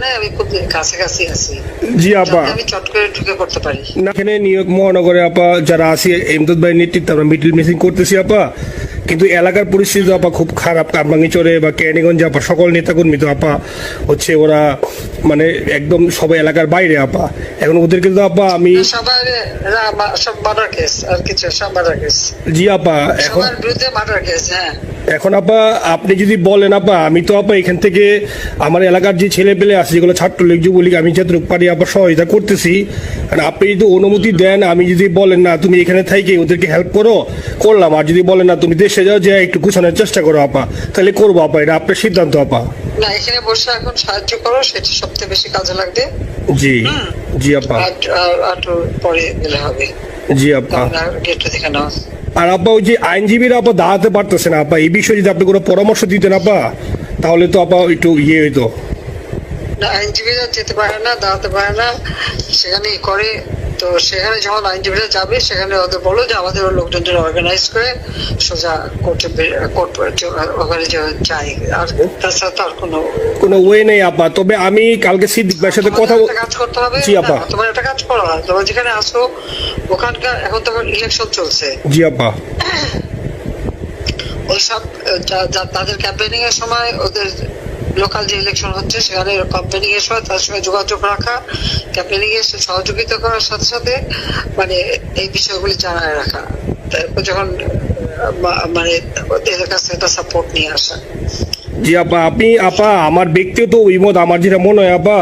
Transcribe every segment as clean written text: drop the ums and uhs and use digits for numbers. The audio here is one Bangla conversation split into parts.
নেই, আমি খুব কাছাকাছি আছি। জি আপা, আমি চট করে ঢুকে পড়তে পারি না এখানে নিউ ইয়র্ক মহানগরে আপা যারা আছি এমদাদ ভাই নেতৃত্বে আমরা মিডিল মিসিং করতেছি আপা, কিন্তু এলাকার পরিস্থিতি আপা খুব খারাপ। কামরাঙ্গীরচরে বা কেরানীগঞ্জে আপা সকল নেতাকর্মী তো আপা হচ্ছে ওরা মানে একদম সবাই এলাকার বাইরে আপা। এখন ওদের কিন্তু আপা আমি সবার সব মার্ডার কেস, আর কিছু সব মার্ডার কেস। জি আপা, এখন সবার বিরুদ্ধে মার্ডার কেস। হ্যাঁ, এখন আপা আপনি যদি বলেন আপা, আমি তো আপা এখান থেকে আমার এলাকার যে ছেলে পেলে আছে যেগুলো ছাত্রলীগ যুবলীগ আমি যতটুকু পারি আপা সহায়তা করতেছি। আর আপনি যদি অনুমতি দেন, আমি যদি বলেন না তুমি এখানে থেকে ওদেরকে হেল্প করো, করলাম। আর যদি বলেন না তুমি দেশে যাও, যে একটু গুছানোর চেষ্টা করো আপা, তাহলে করবো আপা, এটা আপনার সিদ্ধান্ত আপা। না এখানে বসে এখন সাহায্য করো, সেটা সবচেয়ে বেশি কাজে লাগবে। জি জি আপা, আর পরে গেলে হবে। জি আপা। গেট থেকে নাও। আর আপা ওই যে আইনজীবীরা আপা দাঁড়াতে পারতেছে না আপা, এই বিষয়ে যদি আপনি কোনো পরামর্শ দিতেন আপা, তাহলে তো আপা একটু ইয়ে হইতো। না আইনজীবীরা যেতে পারে না, দাঁড়াতে পারে না, সেখানে করে। তো সেখানে যখন আইনজীবীরা যাবে, সেখানে ওদের বলো যে আমাদের লোকজনদের অর্গানাইজ করে সোজা কোর্ট ওখানে যাই। আর তাছাড়া তো আর কোনো ওয়ে নেই আপা। তবে আমি কালকে সিদ্দিক ভাইয়ের সাথে কথা কাজ করতে হবে। জি আপা। তোমার একটা কাজ করো, তোমার যেখানে আসো ওখানকার এখন তো ইলেকশন চলছে। জি আপা। ওইসব তাদের ক্যাম্পেনিং এর সময় ওদের লোকাল যে ইলেকশন হচ্ছে সেখানে ক্যাম্পেনিং এর সময় তার সঙ্গে যোগাযোগ রাখা, ক্যাম্পেনিং এর সহযোগিতা করার সাথে সাথে মানে এই বিষয়গুলি জানায় রাখা। তারপর যখন মানে ওদের কাছে একটা সাপোর্ট নিয়ে আসা। জি আপা, আপনি আপা আমার ব্যক্তিগত ঐমত, আমার যেটা মনে হয় আপা,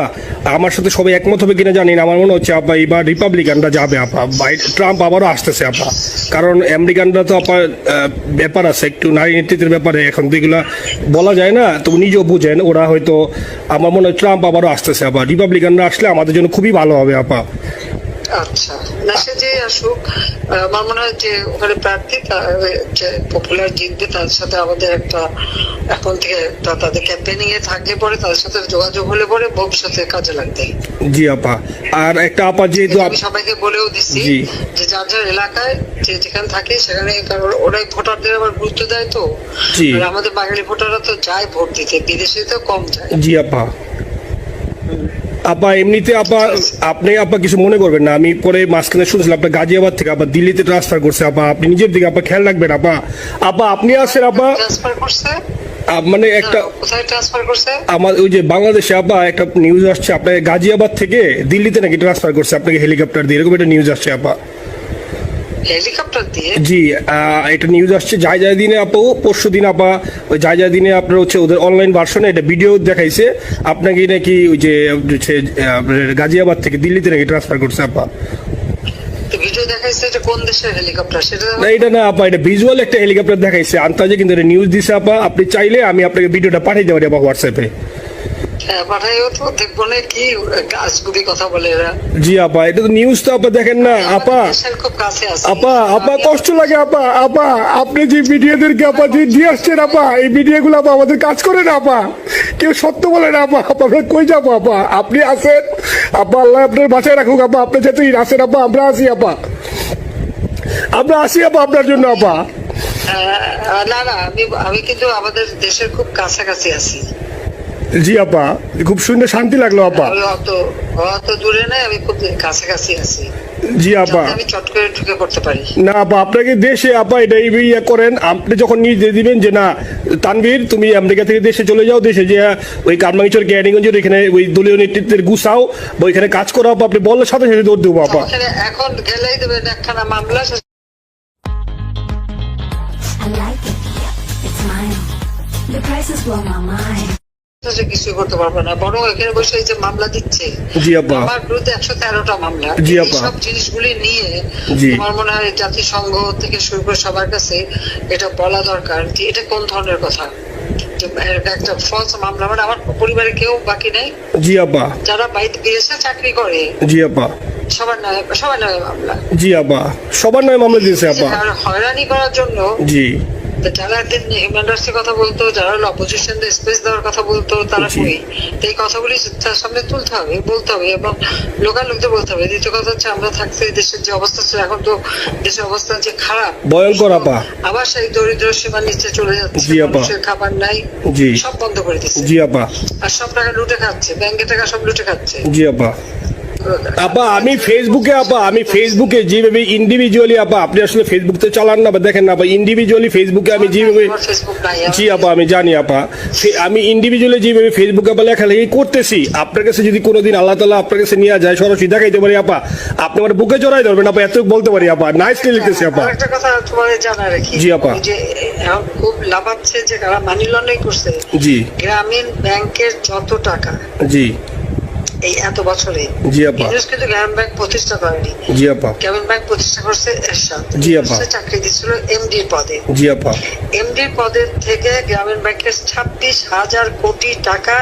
আমার সাথে সবাই একমত হবে কিনা জানি না, আমার মনে হচ্ছে আপা এবার রিপাবলিকানরা যাবে আপা, ট্রাম্প আবারও আসতেছে আপা। কারণ আমেরিকানরা তো আপা ব্যাপার আছে একটু নারী নেতৃত্বের ব্যাপারে, এখন তো এগুলা বলা যায় না, তো নিজেও বুঝেন ওরা হয়তো, আমার মনে হয় ট্রাম্প আবারও আসতেছে আপা। রিপাবলিকানরা আসলে আমাদের জন্য খুবই ভালো হবে আপা। আচ্ছা, না সে যে আসুক, আমার মনে হয় যে ওখানে প্রার্থী যে পপুলার জিতবে, তার সাথে আমাদের একটা এখন থেকে তাদের ক্যাম্পেনিং এ থাকলে পরে তাদের সাথে যোগাযোগ হলে পরে ভবিষ্যতে কাজে লাগবে। জি আপা। আর একটা আপা যেহেতু আমি সবাইকে বলেও দিচ্ছি যে যার যার এলাকায় যে যেখানে থাকে সেখানে, কারণ ওরাই ভোটারদের আবার গুরুত্ব দেয়। তো আমাদের বাঙালি ভোটাররা তো যায় ভোট দিতে, বিদেশে তো কম যায়। জি আপা। আপা এমনিতে আপা আপনি আপা কিছু মনে করবেন না, আমি পরে মাঝখানে শুনছিলাম আপনার গাজিয়াবাদ থেকে আপা দিল্লিতে ট্রান্সফার করছে আপা, আপনি নিজের দিকে আপা খেয়াল রাখবেন আপা। আপা আপনি আসেন আপা, ট্রান্সফার করছে মানে একটা কোথায় ট্রান্সফার করছে? আমার ওই যে বাংলাদেশে আপা একটা নিউজ আসছে আপনার গাজিয়াবাদ থেকে দিল্লিতে নাকি ট্রান্সফার করছে আপনাকে হেলিকপ্টার দিয়ে, এরকম একটা নিউজ আসছে আপা। হেলিকপ্টার দিয়ে? জি, এটা নিউজ আসছে যায় দিনে আপু, পরশু দিন আপা ওই যায় দিনে আপনার হচ্ছে ওদের অনলাইন ভার্সনে এটা ভিডিও দেখাইছে আপনাকে নাকি ওই যে গাজিয়াবাদ থেকে দিল্লিতে নাকি ট্রান্সফার করছে আপা। ভিডিও দেখাইছে, এটা কোন দেশের হেলিকপ্টার সেটা? না এটা না আপা, এটা ভিজুয়াল একটা হেলিকপ্টার দেখাইছে আন্তাজে, কিন্তু এটা নিউজ দিছে আপা। আপনি চাইলে আমি আপনাকে ভিডিওটা পাঠিয়ে দেবো আপা হোয়াটসঅ্যাপে। পাঠাইও তো, দেখবো না কি গাছগুলি কথা বলে এরা। জি আপা, এটা তো নিউজ তো আপা দেখেন না আপা। খুব কাছে আছে আপা, আপা কষ্ট লাগে আপা। আপা আপনি যে ভিডিওদেরকে আপা যে দিয়ে আসছেন আপা, এই ভিডিও গুলো আপা আমাদের কাজ করে না আপা, কেউ সত্য বলে না আপা। আপা আমরা কই যাবো আপা, আপনি আসেন আপা, আল্লাহ আপনার বাঁচায় রাখুক আপা। আপনি যেহেতু আসেন আপা, আমরা আসি আপা, আমরা আসি আপা আপনার জন্য আপা। না না, আমি কিন্তু আমাদের দেশের খুব কাছাকাছি আছি। জি আপা, খুব শুনে শান্তি লাগলো আপা। অত দূরে নাই, আমি খুব কাছাকাছি আছি। জি আপা, আমি চট করে ঢুকে পড়তে পারি না আপা আপনাকে দেশে আপা এটা ইয়ে করেন, আপনি যখন নিয়ে দিবেন যে না তানভীর তুমি আমেরিকা থেকে দেশে চলে যাও, দেশে যে ওই কারমাঙ্গীরচর কেরানীগঞ্জের এখানে ওই দলীয় নেতৃত্বের গুছাও বা ওইখানে কাজ করো আপা, আপনি বললে সাথে সাথে দৌড় দেবো আপা। এখন গেলেই দেবেন একখানা মামলা। কিছু করতে পারবো না, বরং এখানে বসে যে মামলা দিচ্ছে আমার বিরুদ্ধে 113টা মামলা। সব জিনিসগুলি নিয়ে আমার মনে হয় জাতিসংঘ থেকে শুরু করে সবার কাছে এটা বলা দরকার যে এটা কোন ধরনের কথা। একটা ফলস মামলা, মানে আমার পরিবারে কেউ বাকি নেই। জি আপা, যারা বাইরে বিদেশে চাকরি করে। জি আপা, সবার নামে মামলা। জি আপা, সবার নামে মামলা দিয়েছে আপা, হয়রানি করার জন্য। জি তো যারা একদিন হিউম্যান রাইটস এর কথা বলতো, যারা হলো অপোজিশন স্পেস দেওয়ার কথা বলতো, তারা জি। কই? তো এই কথাগুলি তার সামনে তুলতে হবে, বলতে হবে, এবং লোকাল লোকদের বলতে হবে। দ্বিতীয় কথা হচ্ছে, আমরা থাকতে দেশের যে অবস্থা ছিল, এখন তো দেশের অবস্থা যে খারাপ, ভয়ঙ্কর আপা। আবার সেই দরিদ্র সীমার নিচে চলে যাচ্ছে, জি আপা। মানুষের খাবার নাই, জি। সব বন্ধ করে দিচ্ছে, জি আপা। আর সব টাকা লুটে খাচ্ছে, ব্যাংকের টাকা সব লুটে খাচ্ছে। জি আপা। আপা আমি ফেসবুকে যেভাবে ইন্ডিভিজুয়ালি আপা, আপনি আসলে ফেসবুক তো চালান না বা দেখেন না, আপা ইন্ডিভিজুয়ালি ফেসবুকে আমি যেভাবে, আমার ফেসবুক নাই। জি আপা আমি জানি আপা, আমি ইন্ডিভিজুয়ালি যেভাবে ফেসবুকে আপা লেখালেখি করতেছি, আপনার কাছে যদি কোনোদিন আল্লাহ তাআলা আপনার কাছে নিয়ে যায়, সরাসরি দেখাইতে পারি আপা, আপনি আমার বুকে জড়াই ধরবেন আপা, এত বলতে পারি আপা, নাইসলি লিখতেছি আপা। একটা কথা তোমাদের জানা রাখি, জি আপা। যে এখন খুব লাভাচ্ছে যে কারা মানি লন্ডারিং করছে, জি। গ্রামীণ ব্যাংকের যত টাকা জি। এই এত বছরে, জি আপা। ইউনুস কিন্তু গ্রামীণ ব্যাংক প্রতিষ্ঠা করেনি। জি আপা। গ্রামীণ ব্যাংক প্রতিষ্ঠা করছে এরশাদ। জি আপা। সে চাকরি দিচ্ছিল এমডির পদে। জি আপা। এমডির পদের থেকে গ্রামীণ ব্যাংকের 26,000 কোটি টাকা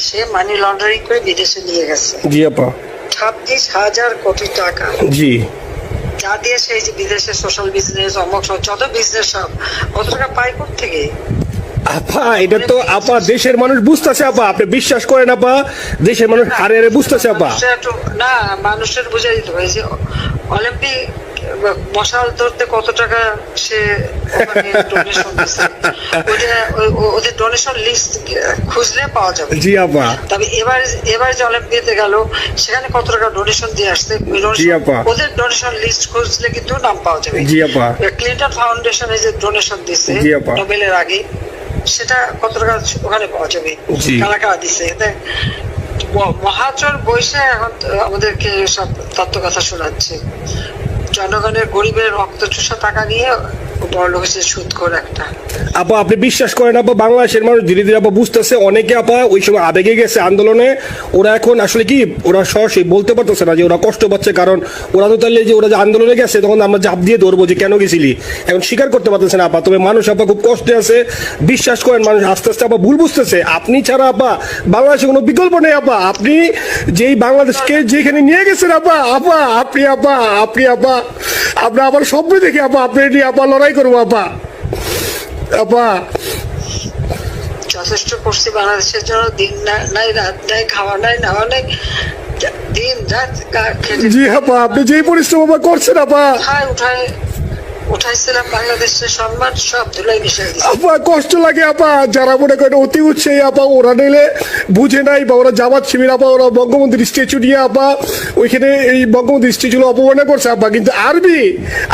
সে মানি লন্ডারিং করে বিদেশে নিয়ে গেছে। জি আপা। 26,000 কোটি টাকা, জি। যা দিয়ে সেই যে বিদেশে সোশ্যাল বিজনেস, অমক সব যত বিজনেস, সব কত টাকা পায় থেকে। আপা এটা তো আপা দেশের মানুষ বুঝতেছে আপা, আপনি বিশ্বাস করেন আপা, দেশের মানুষ হারে হারে বুঝতেছে আপা। না, মানুষের বুঝাই দিতে হবে যে অলিম্পিক মশাল ধরতে কত টাকা সে ডোনেশন দিচ্ছে, ওদের ডোনেশন লিস্ট খুঁজলে পাওয়া যাবে। জি আপা। তবে এবার যে অলিম্পিয়াতে গেল, সেখানে কত টাকা ডোনেশন দিয়ে আসছে, জি আপা। ওদের ডোনেশন লিস্ট খুঁজলে কিন্তু নাম পাওয়া যাবে। জি আপা। ক্লিন্টন ফাউন্ডেশনে যে ডোনেশন দিচ্ছে জি আপা। নোবেলের আগে, সেটা কত টাকা ওখানে পাওয়া যাবে, জি। কারা কারা দিচ্ছে। মহাচর বৈশে এখন আমাদেরকে সব তত্ত্ব কথা শোনাচ্ছে, জনগণের গরিবের রক্ত চুষা টাকা নিয়ে বড় লোক হচ্ছে সুদখোর একটা। আপা আপনি বিশ্বাস করেন আপা, বাংলাদেশের মানুষ ধীরে ধীরে আপা বুঝতেছে, অনেকে আপা ওই সময় আবেগে গেছে আন্দোলনে, ওরা এখন আসলে কি, ওরা সরাসরি বলতে পারতেছে না যে ওরা কষ্ট পাচ্ছে, কারণ ওরা তো তাহলে যে ওরা যে আন্দোলনে গেছে, তখন আমরা চাপ দিয়ে ধরবো যে কেন গেছিলি, এখন স্বীকার করতে পারতেছে না আপা। তবে মানুষ আপা খুব কষ্টে আছে, বিশ্বাস করেন, মানুষ আস্তে আস্তে আপা ভুল বুঝতেছে। আপনি ছাড়া আপা বাংলাদেশে কোনো বিকল্প নেই আপা, আপনি যেই বাংলাদেশকে যেখানে নিয়ে গেছেন আপা, আপনি আমরা আবার স্বপ্ন দেখি আপা, আপনি নিয়ে আপা লড়াই করবো আপা। আপা যথেষ্ট করছি বাংলাদেশের জন্য, দিন নাই রাত নাই, খাওয়া নাই নাওয়া নাই, দিন রাত খেটে জি আপা, আপনি যেই পরিশ্রম আপা করছেন আপা, উঠাইছিলাম বাংলাদেশের সম্মান সব ধুলাই মিশাই দিচ্ছে। আপা কষ্ট লাগে আপা, যারা মনে করেন অতি উৎসাহী আপা, ওরা নিলে বুঝে নাই, বা ওরা জামাত শিবির আপা, ওরা বঙ্গবন্ধুর স্ট্যাচু নিয়ে আপা ওইখানে এই বঙ্গবন্ধুর স্ট্যাচু অপমাননা করছে আপা, কিন্তু আরবি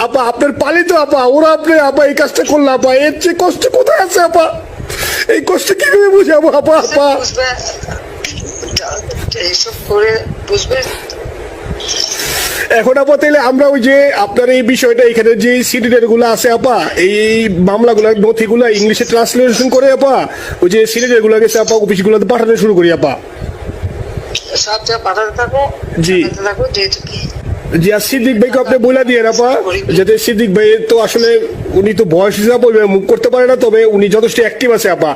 আপা আপনার পালিত আপা, ওরা আপনি আপা এই কাজটা করলো আপা, এর চেয়ে কষ্ট কোথায় আছে আপা, এই কষ্ট কিভাবে বুঝাবো আপা? বুঝবে এইসব করে বুঝবে। এখন আপা তাইলে আমরা ওই যে আপনার এই বিষয়টা, এখানে যে সিডিডের গুলো আছে আপা, এই মামলাগুলো নথিগুলো ইংলিশে ট্রান্সলেশন করে আপা, ওই যে সিডিডের গুলো গেছে আপা, অফিসগুলোতে পাঠানো শুরু করি আপা। সব যা পাঠাতে থাকো, জি। থাকো, যেহেতু কি জি, আর সিদ্দিক ভাইকে আপনি বলে দিয়ে আপা, যাতে সিদ্দিক ভাই তো আসলে উনি তো বয়স হিসাবে মুভ করতে পারে না, তবে উনি যথেষ্ট অ্যাক্টিভ আছে আপা।